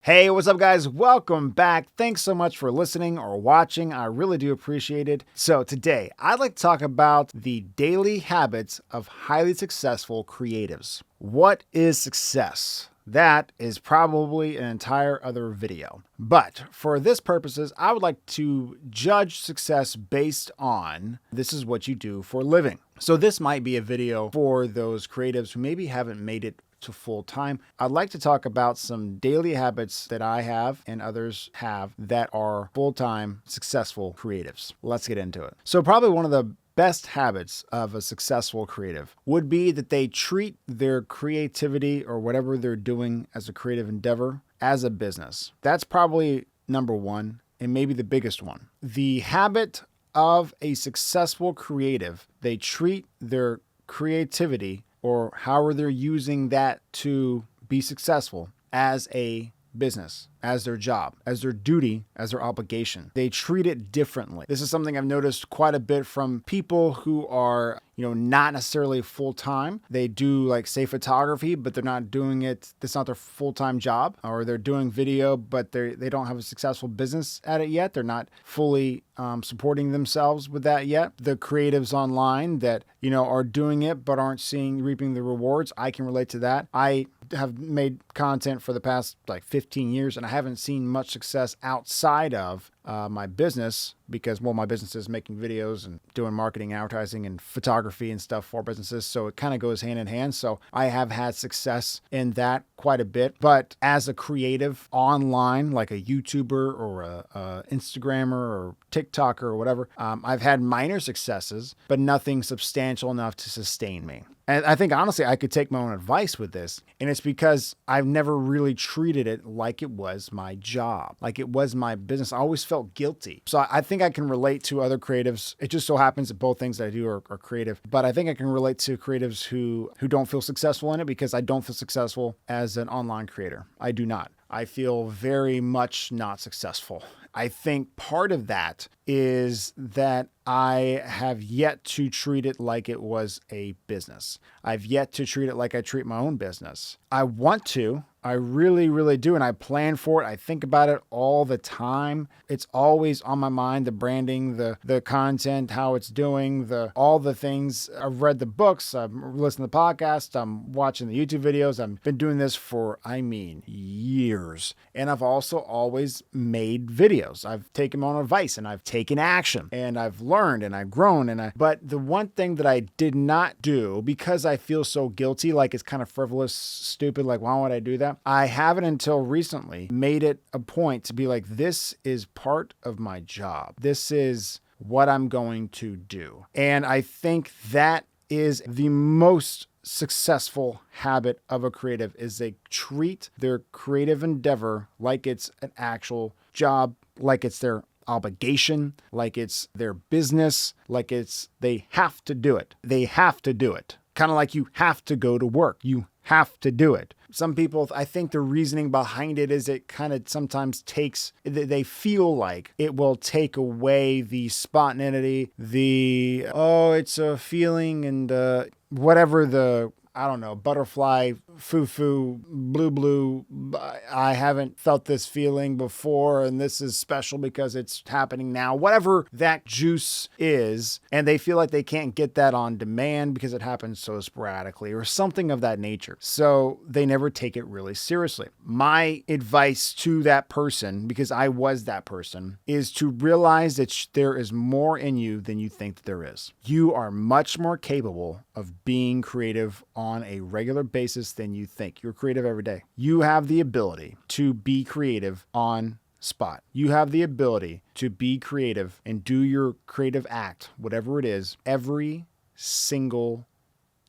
Hey, what's up, guys? Welcome back. Thanks so much for listening or watching. I really do appreciate it. So, today I'd like to talk about the daily habits of highly successful creatives. What is success? That is probably an entire other video. But for this purposes, I would like to judge success based on this is what you do for a living. So this might be a video for those creatives who maybe haven't made it to full time. I'd like to talk about some daily habits that I have and others have that are full-time successful creatives. Let's get into it. So probably one of the best habits of a successful creative would be that they treat their creativity or whatever they're doing as a creative endeavor as a business. That's probably number one and maybe the biggest one. The habit of a successful creative, they treat their creativity or however they're using that to be successful as a business, as their job, as their duty, as their obligation. They treat it differently. This is something I've noticed quite a bit from people who are, not necessarily full-time. They do like say photography, but they're not doing it. That's not their full-time job, or they're doing video, but they don't have a successful business at it yet. They're not fully supporting themselves with that yet. The creatives online that, are doing it, but aren't reaping the rewards. I can relate to that. I have made content for the past 15 years and I haven't seen much success outside of my business because, my business is making videos and doing marketing, advertising, and photography and stuff for businesses. So it kind of goes hand in hand. So I have had success in that quite a bit. But as a creative online, like a YouTuber or a Instagrammer or TikToker or whatever, I've had minor successes, but nothing substantial enough to sustain me. And I think, honestly, I could take my own advice with this. And it's because I've never really treated it like it was my job, like it was my business. I always felt guilty. So I think I can relate to other creatives. It just so happens that both things that I do are creative. But I think I can relate to creatives who don't feel successful in it because I don't feel successful as an online creator. I do not. I feel very much not successful. I think part of that is that I have yet to treat it like it was a business. I've yet to treat it like I treat my own business. I want to. I really, really do. And I plan for it. I think about it all the time. It's always on my mind, the branding, the content, how it's doing, all the things. I've read the books. I've listened to the podcast. I'm watching the YouTube videos. I've been doing this for, years. And I've also always made videos. I've taken my own advice and I've taken action and I've learned and I've grown. But the one thing that I did not do because I feel so guilty, like it's kind of frivolous, stupid, like why would I do that? I haven't until recently made it a point to be like, this is part of my job. This is what I'm going to do. And I think that is the most successful habit of a creative is they treat their creative endeavor like it's an actual job, like it's their obligation, like it's their business, like they have to do it. They have to do it. Kind of like you have to go to work. You have to do it. Some people, I think the reasoning behind it is it kind of sometimes they feel like it will take away the spontaneity, it's a feeling and whatever butterfly, foo-foo, blue. I haven't felt this feeling before, and this is special because it's happening now. Whatever that juice is, and they feel like they can't get that on demand because it happens so sporadically or something of that nature. So they never take it really seriously. My advice to that person, because I was that person, is to realize that there is more in you than you think that there is. You are much more capable of being creative on a regular basis than you think. You're creative every day. You have the ability to be creative on spot. You have the ability to be creative and do your creative act, whatever it is, every single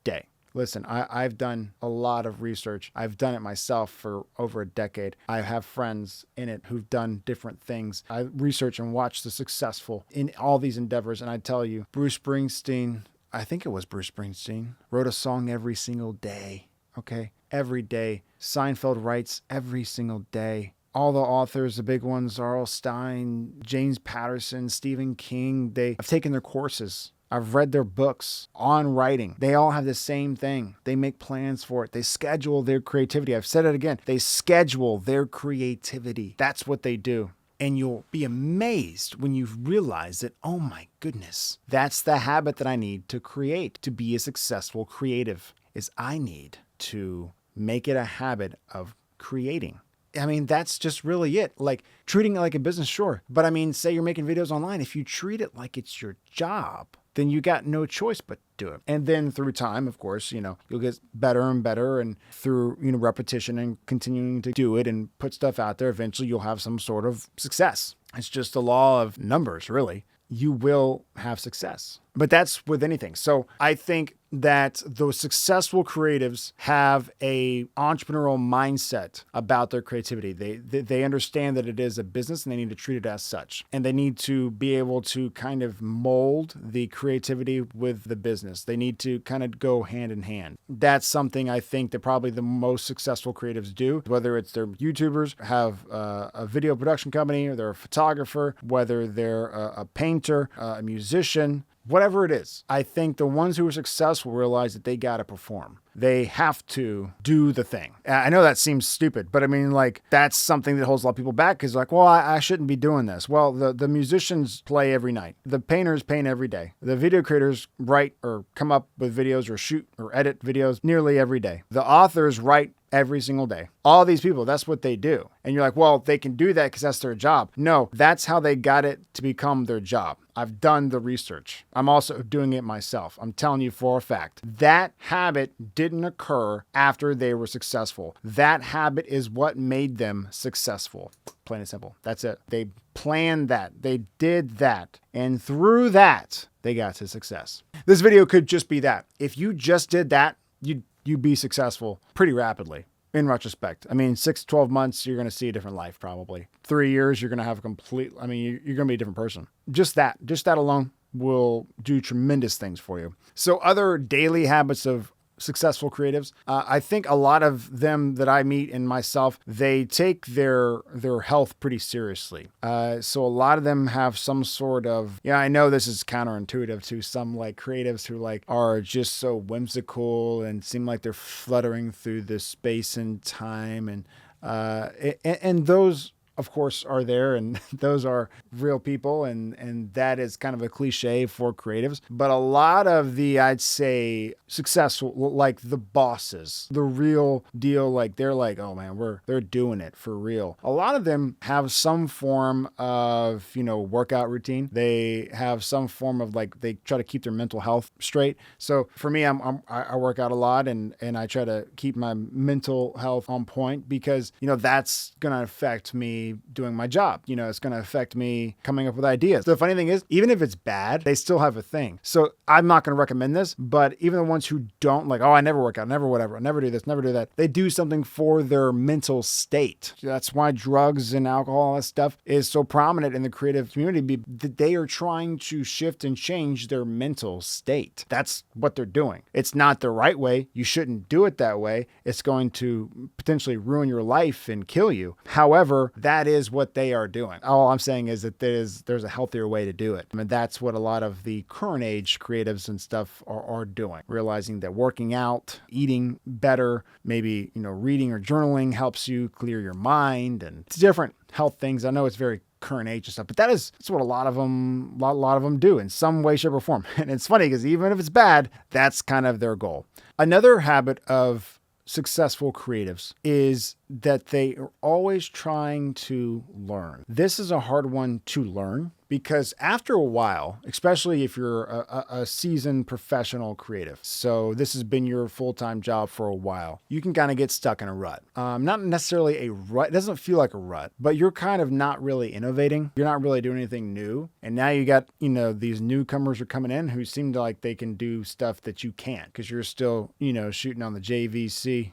day. Listen, I've done a lot of research. I've done it myself for over a decade. I have friends in it who've done different things. I research and watch the successful in all these endeavors. And I tell you, Bruce Springsteen, I think it was Bruce Springsteen, wrote a song every single day. Okay? Every day. Seinfeld writes every single day. All the authors, the big ones, R.L. Stein, James Patterson, Stephen King, they have taken their courses I've read their books on writing. They all have the same thing. They make plans for it. They schedule their creativity. I've said it again. They schedule their creativity. That's what they do. And you'll be amazed when you realize that, oh my goodness, that's the habit that I need to create to be a successful creative, is I need to make it a habit of creating. I mean, that's just really it. Like treating it like a business, sure. But I mean, say you're making videos online. If you treat it like it's your job, then you got no choice but to do it. And then through time, of course, you'll get better and better. And through, repetition and continuing to do it and put stuff out there, eventually you'll have some sort of success. It's just the law of numbers, really. You will have success. But that's with anything. So I think that those successful creatives have a entrepreneurial mindset about their creativity. They understand that it is a business and they need to treat it as such. And they need to be able to kind of mold the creativity with the business. They need to kind of go hand in hand. That's something I think that probably the most successful creatives do, whether it's they're YouTubers, have a video production company, or they're a photographer, whether they're a painter, a musician, whatever it is. I think the ones who are successful realize that they got to perform. They have to do the thing. I know that seems stupid, but I mean, like, that's something that holds a lot of people back because, like, well, I shouldn't be doing this. Well, the musicians play every night. The painters paint every day. The video creators write or come up with videos or shoot or edit videos nearly every day. The authors write every single day. All these people, that's what they do. And you're like, well, they can do that because that's their job. No, that's how they got it to become their job. I've done the research. I'm also doing it myself. I'm telling you for a fact. That habit didn't occur after they were successful. That habit is what made them successful. Plain and simple. That's it. They planned that. They did that. And through that, they got to success. This video could just be that. If you just did that, you'd be successful pretty rapidly. In retrospect, I mean, 6 to 12 months, you're going to see a different life probably. 3 years, you're going to have you're going to be a different person. Just that alone will do tremendous things for you. So other daily habits of successful creatives, I think a lot of them that I meet and myself, they take their health pretty seriously. So a lot of them have some sort of, I know this is counterintuitive to some like creatives who like are just so whimsical and seem like they're fluttering through this space and time. And those, of course, are there, and those are real people, and that is kind of a cliche for creatives. But a lot of the, I'd say, successful, like the bosses, the real deal, like they're like, oh man, they're doing it for real. A lot of them have some form of, workout routine. They have some form of like, they try to keep their mental health straight. So for me, I work out a lot, and I try to keep my mental health on point because, that's going to affect me doing my job. It's going to affect me coming up with ideas. The funny thing is, even if it's bad, they still have a thing. So I'm not going to recommend this, but even the ones who don't like, oh, I never work out, never whatever, I never do this, never do that, they do something for their mental state. That's why drugs and alcohol, all that stuff is so prominent in the creative community. They are trying to shift and change their mental state. That's what they're doing. It's not the right way. You shouldn't do it that way. It's going to potentially ruin your life and kill you. However, that is what they are doing. All I'm saying is that there's a healthier way to do it. I mean, that's what a lot of the current age creatives and stuff are doing. Realizing that working out, eating better, maybe, reading or journaling helps you clear your mind, and it's different health things. I know it's very current age and stuff, but that's what a lot of them do in some way, shape, or form. And it's funny because even if it's bad, that's kind of their goal. Another habit of successful creatives is that they are always trying to learn. This is a hard one to learn because after a while, especially if you're a seasoned professional creative, so this has been your full-time job for a while, you can kind of get stuck in a rut. Not necessarily a rut. It doesn't feel like a rut, but you're kind of not really innovating. You're not really doing anything new. And now you got, these newcomers are coming in who seem to like they can do stuff that you can't because you're still, shooting on the JVC,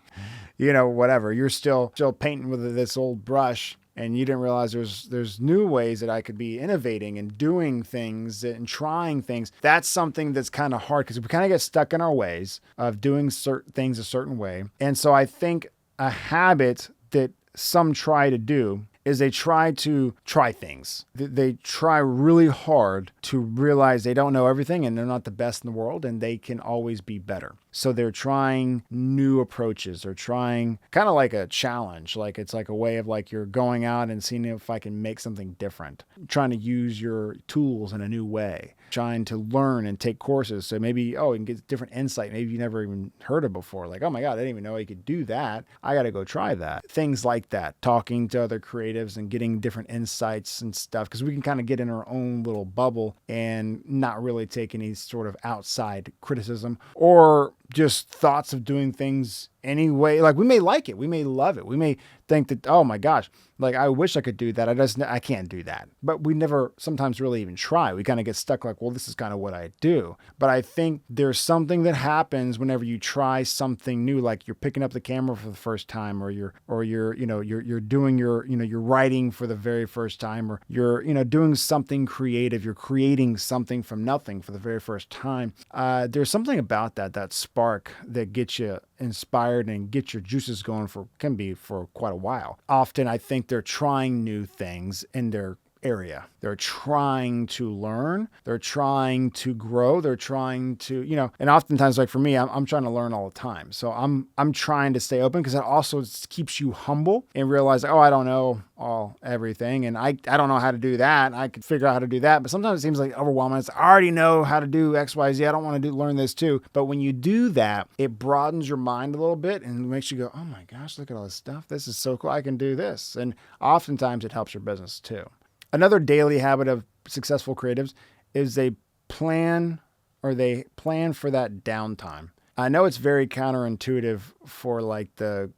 whatever. You're still painting with this old brush. And you didn't realize there's new ways that I could be innovating and doing things and trying things. That's something that's kind of hard because we kind of get stuck in our ways of doing certain things a certain way. And so I think a habit that some try to do is they try to try things. They try really hard to realize they don't know everything and they're not the best in the world and they can always be better. So they're trying new approaches. They're trying kind of like a challenge. Like it's like a way of like you're going out and seeing if I can make something different. Trying to use your tools in a new way. Trying to learn and take courses. So maybe, you can get different insight. Maybe you never even heard of before. Like, oh my God, I didn't even know you could do that. I got to go try that. Things like that. Talking to other creatives and getting different insights and stuff. Because we can kind of get in our own little bubble and not really take any sort of outside criticism or just thoughts of doing things anyway. Like we may like it. We may love it. We may think that, oh my gosh, like I wish I could do that. I can't do that. But we never sometimes really even try. We kind of get stuck like, well, this is kind of what I do. But I think there's something that happens whenever you try something new, like you're picking up the camera for the first time, or you're doing you're writing for the very first time, or you're, doing something creative. You're creating something from nothing for the very first time. There's something about that spark that gets you inspired and get your juices going can be for quite a while. Often I think they're trying new things in their area. They're trying to learn. They're trying to grow. They're trying to, and oftentimes like for me, I'm trying to learn all the time. So I'm trying to stay open because that also keeps you humble and realize, I don't know everything. And I don't know how to do that. I could figure out how to do that. But sometimes it seems like overwhelming. I already know how to do X, Y, Z. I don't want to learn this too. But when you do that, it broadens your mind a little bit and makes you go, oh my gosh, look at all this stuff. This is so cool. I can do this. And oftentimes it helps your business too. Another daily habit of successful creatives is they plan for that downtime. I know it's very counterintuitive for like the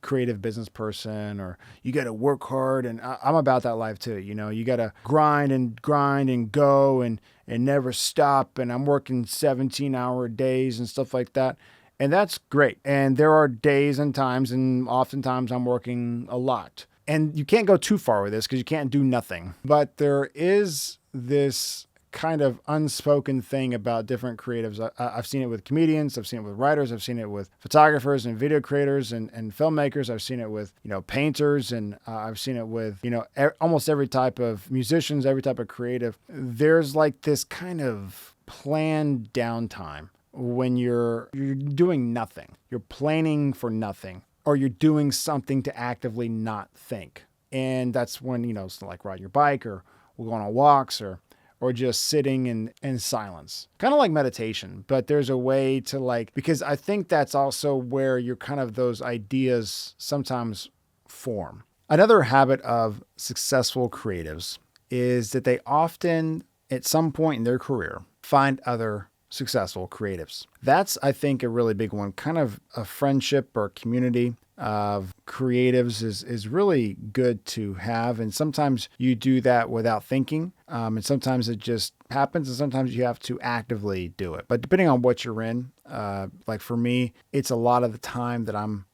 creative business person, or you got to work hard. And I'm about that life too. You got to grind and go and never stop. And I'm working 17-hour days and stuff like that. And that's great. And there are days and times, and oftentimes I'm working a lot. And you can't go too far with this because you can't do nothing. But there is this kind of unspoken thing about different creatives. I've seen it with comedians. I've seen it with writers. I've seen it with photographers and video creators and filmmakers. I've seen it with, painters. And I've seen it with, almost every type of musicians, every type of creative. There's like this kind of planned downtime when you're doing nothing. You're planning for nothing. Or you're doing something to actively not think. And that's when, it's like riding your bike or going on walks or just sitting in silence. Kind of like meditation, but there's a way to because I think that's also where you're kind of those ideas sometimes form. Another habit of successful creatives is that they often, at some point in their career, find other successful creatives. That's, I think, a really big one. Kind of a friendship or community of creatives is really good to have. And sometimes you do that without thinking. And sometimes it just happens. And sometimes you have to actively do it. But depending on what you're in, like for me, it's a lot of the time that I'm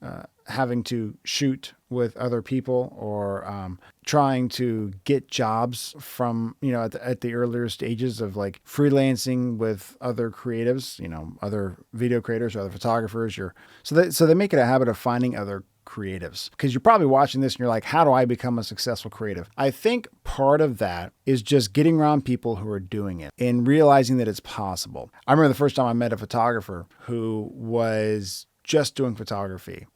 having to shoot with other people or trying to get jobs from, at the earlier stages of like freelancing with other creatives, other video creators or other photographers. So they make it a habit of finding other creatives, because you're probably watching this and you're like, how do I become a successful creative? I think part of that is just getting around people who are doing it and realizing that it's possible. I remember the first time I met a photographer who was just doing photography.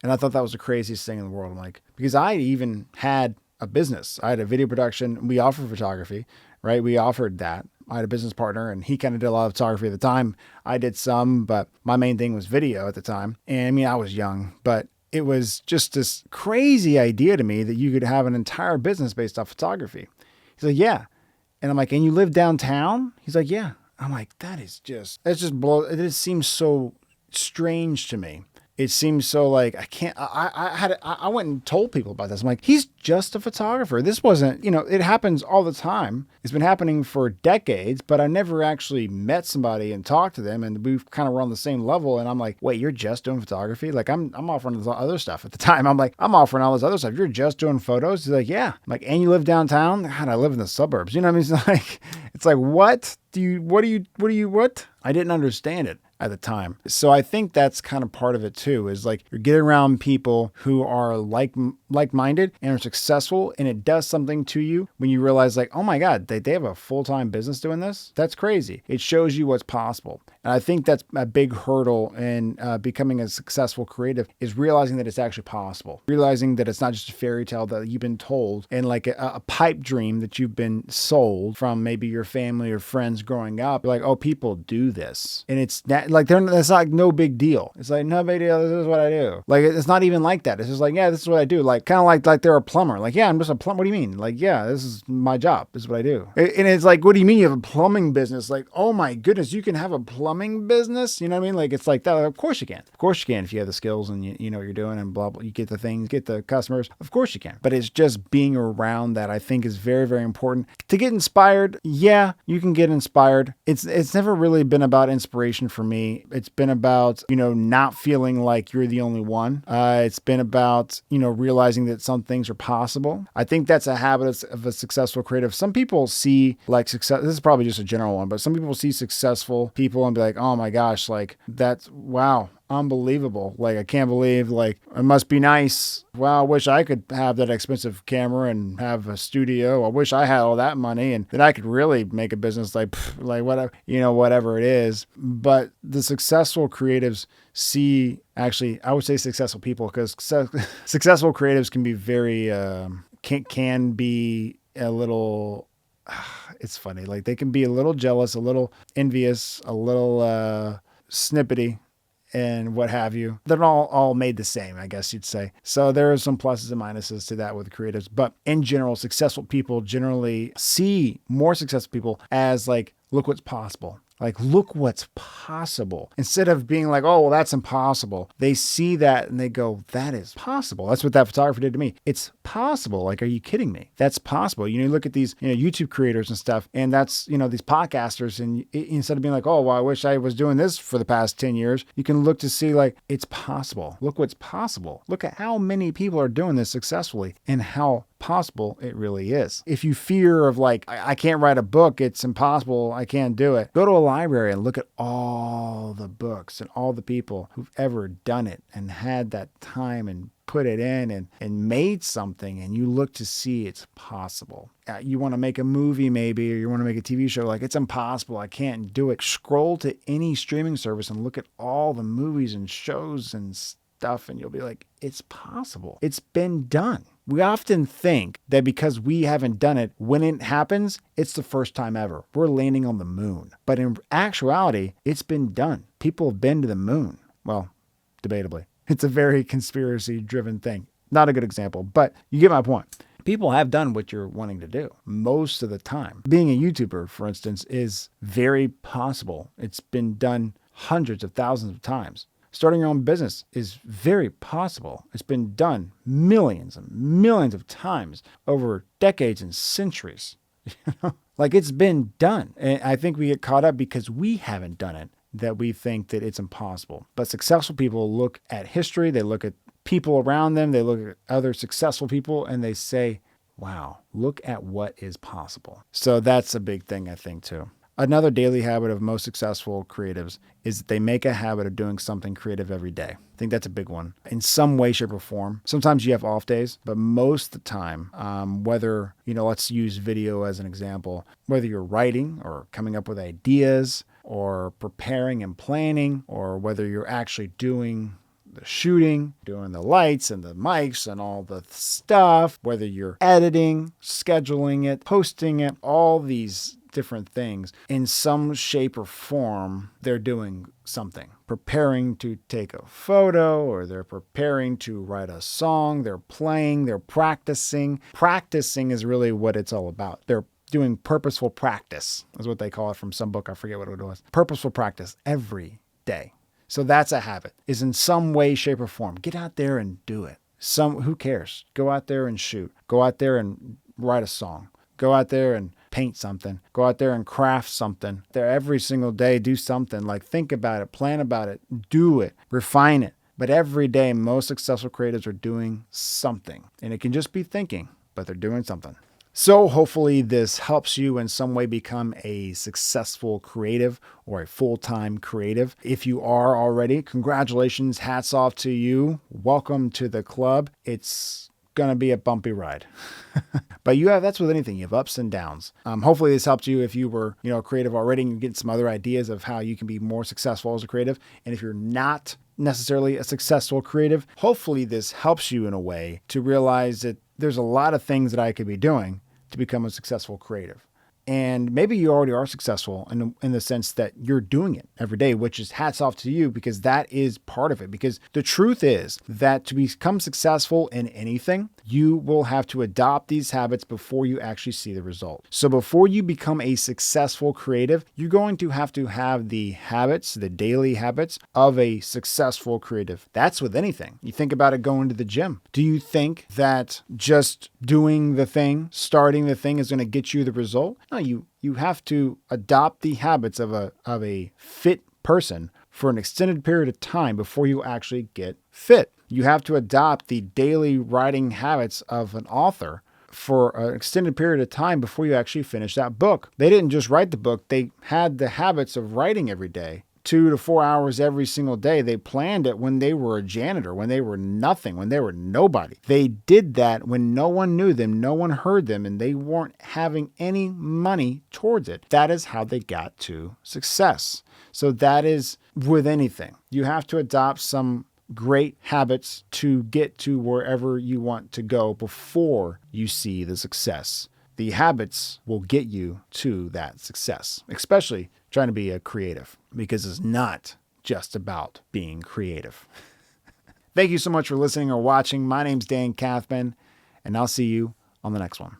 And I thought that was the craziest thing in the world. I'm like, because I even had a business. I had a video production. We offered photography, right? We offered that. I had a business partner and he kind of did a lot of photography at the time. I did some, but my main thing was video at the time. And I mean, I was young, but it was just this crazy idea to me that you could have an entire business based off photography. He's like, yeah. And I'm like, and you live downtown? He's like, yeah. I'm like, it just seems so strange to me. It seems so like I went and told people about this. I'm like, he's just a photographer. This wasn't, it happens all the time. It's been happening for decades, but I never actually met somebody and talked to them, and we've kind of were on the same level. And I'm like, wait, you're just doing photography? Like I'm offering this other stuff at the time. I'm like, I'm offering all this other stuff. You're just doing photos? He's like, yeah. I'm like, and you live downtown? God, I live in the suburbs. You know what I mean? It's like what? what? I didn't understand it at the time. So I think that's kind of part of it too, is like you're getting around people who are like-minded and are successful, and it does something to you when you realize like, oh my God, they have a full-time business doing this? That's crazy. It shows you what's possible. And I think that's a big hurdle in becoming a successful creative, is realizing that it's actually possible. Realizing that it's not just a fairy tale that you've been told and like a pipe dream that you've been sold from maybe your family or friends growing up. Like, oh, people do this. And it's like, that's like no big deal. It's like, no big deal. This is what I do. Like, it's not even like that. It's just like, yeah, this is what I do. Like, kind of like they're a plumber. Like, yeah, I'm just a plumber. What do you mean? Like, yeah, this is my job. This is what I do. And it's like, what do you mean you have a plumbing business? Like, oh my goodness, you can have a plumbing business? You know what I mean? Like, it's like that. Of course you can. Of course you can if you have the skills and you know what you're doing and blah, blah. You get the things, get the customers. Of course you can. But it's just being around that, I think, is very, very important. To get inspired, yeah, you can get inspired. It's never really been about inspiration for me. It's been about, not feeling like you're the only one. It's been about, realizing that some things are possible. I think that's a habit of a successful creative. Some people see like success. This is probably just a general one, but some people see successful people and be like, oh my gosh, like that's, wow, unbelievable. Like, I can't believe, like, it must be nice. Wow, I wish I could have that expensive camera and have a studio. I wish I had all that money and that I could really make a business like whatever, whatever it is. But the successful creatives see, actually, I would say successful people, because successful creatives can be very, can be a little, it's funny. Like, they can be a little jealous, a little envious, a little snippety, and what have you. They're not all made the same, I guess you'd say. So there are some pluses and minuses to that with creatives. But in general, successful people generally see more successful people as like, look what's possible. Like, look what's possible. Instead of being like, oh, well, that's impossible. They see that and they go, that is possible. That's what that photographer did to me. It's possible. Like, are you kidding me? That's possible. You look at these, YouTube creators and stuff, and that's, these podcasters. And instead of being like, oh, well, I wish I was doing this for the past 10 years, you can look to see like, it's possible. Look what's possible. Look at how many people are doing this successfully and how possible it really is. If you fear of like, I can't write a book, it's impossible, I can't do it, go to a library and look at all the books and all the people who've ever done it and had that time and put it in and made something, and you look to see it's possible. You want to make a movie maybe, or you want to make a TV show, like, it's impossible, I can't do it. Scroll to any streaming service and look at all the movies and shows and stuff, and you'll be like, it's possible. It's been done. We often think that because we haven't done it, when it happens, it's the first time ever. We're landing on the moon. But in actuality, it's been done. People have been to the moon. Well, debatably. It's a very conspiracy-driven thing. Not a good example, but you get my point. People have done what you're wanting to do most of the time. Being a YouTuber, for instance, is very possible. It's been done hundreds of thousands of times. Starting your own business is very possible. It's been done millions and millions of times over decades and centuries. Like, it's been done. And I think we get caught up because we haven't done it, that we think that it's impossible. But successful people look at history, they look at people around them, they look at other successful people, and they say, wow, look at what is possible. So that's a big thing, I think, too. Another daily habit of most successful creatives is that they make a habit of doing something creative every day. I think that's a big one. In some way, shape, or form. Sometimes you have off days, but most of the time, whether, let's use video as an example, whether you're writing or coming up with ideas or preparing and planning, or whether you're actually doing the shooting, doing the lights and the mics and all the stuff, whether you're editing, scheduling it, posting it, all these different things, in some shape or form, they're doing something. Preparing to take a photo, or they're preparing to write a song, they're playing, they're practicing. Practicing is really what it's all about. They're doing purposeful practice, is what they call it from some book. I forget what it was. Purposeful practice every day. So that's a habit, is in some way, shape, or form. Get out there and do it. Who cares? Go out there and shoot. Go out there and write a song. Go out there and paint something. Go out there and craft something. There every single day, do something. Like, think about it, plan about it, do it, refine it. But every day, most successful creatives are doing something. And it can just be thinking, but they're doing something. So hopefully this helps you in some way become a successful creative or a full-time creative. If you are already, congratulations, hats off to you. Welcome to the club. It's gonna be a bumpy ride. But that's with anything. You have ups and downs. Hopefully this helped you if you were, a creative already and you're getting some other ideas of how you can be more successful as a creative. And if you're not necessarily a successful creative, hopefully this helps you in a way to realize that there's a lot of things that I could be doing to become a successful creative. And maybe you already are successful in the sense that you're doing it every day, which is hats off to you, because that is part of it. Because the truth is that to become successful in anything, you will have to adopt these habits before you actually see the result. So before you become a successful creative, you're going to have the habits, the daily habits of a successful creative. That's with anything. You think about it going to the gym. Do you think that just doing the thing, starting the thing is going to get you the result? No, you have to adopt the habits of a fit person for an extended period of time before you actually get fit. You have to adopt the daily writing habits of an author for an extended period of time before you actually finish that book. They didn't just write the book, they had the habits of writing every day. 2 to 4 hours every single day. They planned it when they were a janitor, when they were nothing, when they were nobody. They did that when no one knew them, no one heard them, and they weren't having any money towards it. That is how they got to success. So that is with anything. You have to adopt some great habits to get to wherever you want to go before you see the success. The habits will get you to that success, especially trying to be a creative, because it's not just about being creative. Thank you so much for listening or watching. My name's Dan Kathman, and I'll see you on the next one.